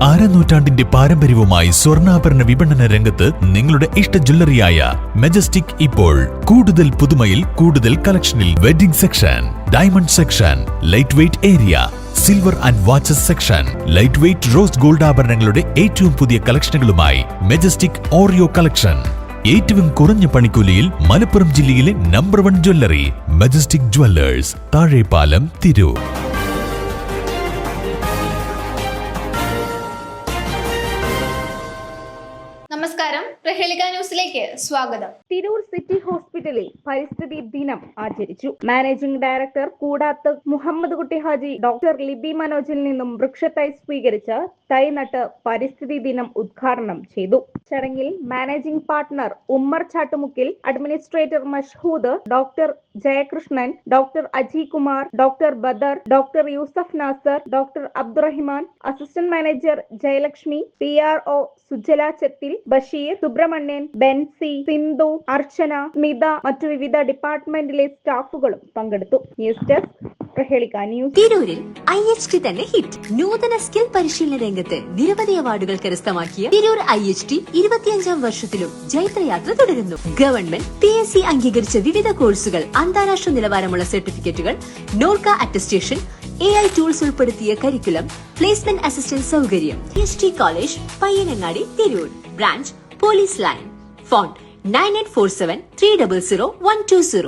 അരനൂറ്റാണ്ടിന്റെ പാരമ്പര്യവുമായി സ്വർണ്ണാഭരണ വിപണന രംഗത്ത് നിങ്ങളുടെ ഇഷ്ട ജ്വല്ലറിയായ മെജസ്റ്റിക് ഇപ്പോൾ കൂടുതൽ പുതുമയിൽ കൂടുതൽ കളക്ഷനിൽ wedding section, diamond section, light weight area, silver and watches section, light weight rose gold ആഭരണങ്ങളുടെ ഏറ്റവും പുതിയ കളക്ഷനുകളുമായി മെജസ്റ്റിക് ഓറിയോ കളക്ഷൻ. ഏറ്റവും കുറഞ്ഞ പണിക്കൂലിയിൽ മലപ്പുറം ജില്ലയിലെ number 1 jewellery majestic Jewellers, Thazhepalam, Tirur. നമസ്കാരം, പ്രഹേളിക ന്യൂസിലേക്ക് സ്വാഗതം. തിരൂർ സിറ്റി ഹോസ്പിറ്റലിൽ പരിസ്ഥിതി ദിനം ആചരിച്ചു. മാനേജിംഗ് ഡയറക്ടർ കൂടാത്ത് മുഹമ്മദ് കുട്ടി ഹാജി ഡോക്ടർ ലിബി മനോജിൽ നിന്നും വൃക്ഷത്തൈ സ്വീകരിച്ച് തൈ നട്ട് പരിസ്ഥിതി ദിനം ഉദ്ഘാടനം ചെയ്തു. ചടങ്ങിൽ managing partner Ummer Chattumukkil, administrator Mashhood, doctor Jayakrishnan, doctor Aji Kumar, doctor Badar, doctor Yusuf Nasar, doctor Abdurahiman, assistant manager Jayalakshmi, PRO Sujala Chethil, Basheer, Subrahmanyan, Benzy, Sindhu, Archana, Smitha, മറ്റു വിവിധ ഡിപ്പാർട്ട്മെന്റിലെ സ്റ്റാഫുകളും പങ്കെടുത്തു. News desk, Prahelika news. തിരൂരിൽ IHT തന്നെ ഹിറ്റ്. നൂതന സ്കിൽ പരിശീലന രംഗത്ത് നിരവധി അവാർഡുകൾ കരസ്ഥമാക്കിയ തിരൂർ IHT 25ാം വർഷത്തിലും ജൈത്രയാത്ര തുടരുന്നു. ഗവൺമെന്റ് PSC അംഗീകരിച്ച വിവിധ കോഴ്സുകൾ, അന്താരാഷ്ട്ര നിലവാരമുള്ള സർട്ടിഫിക്കറ്റുകൾ, നോർക്ക അറ്റസ്റ്റേഷൻ, AI ടൂൾസ് ഉൾപ്പെടുത്തിയ കരിക്കുലം, പ്ലേസ്മെന്റ് അസിസ്റ്റന്റ് സൗകര്യം. IHT college, Payyanangadi, Tirur. Branch police line. Phone 9847 300 120.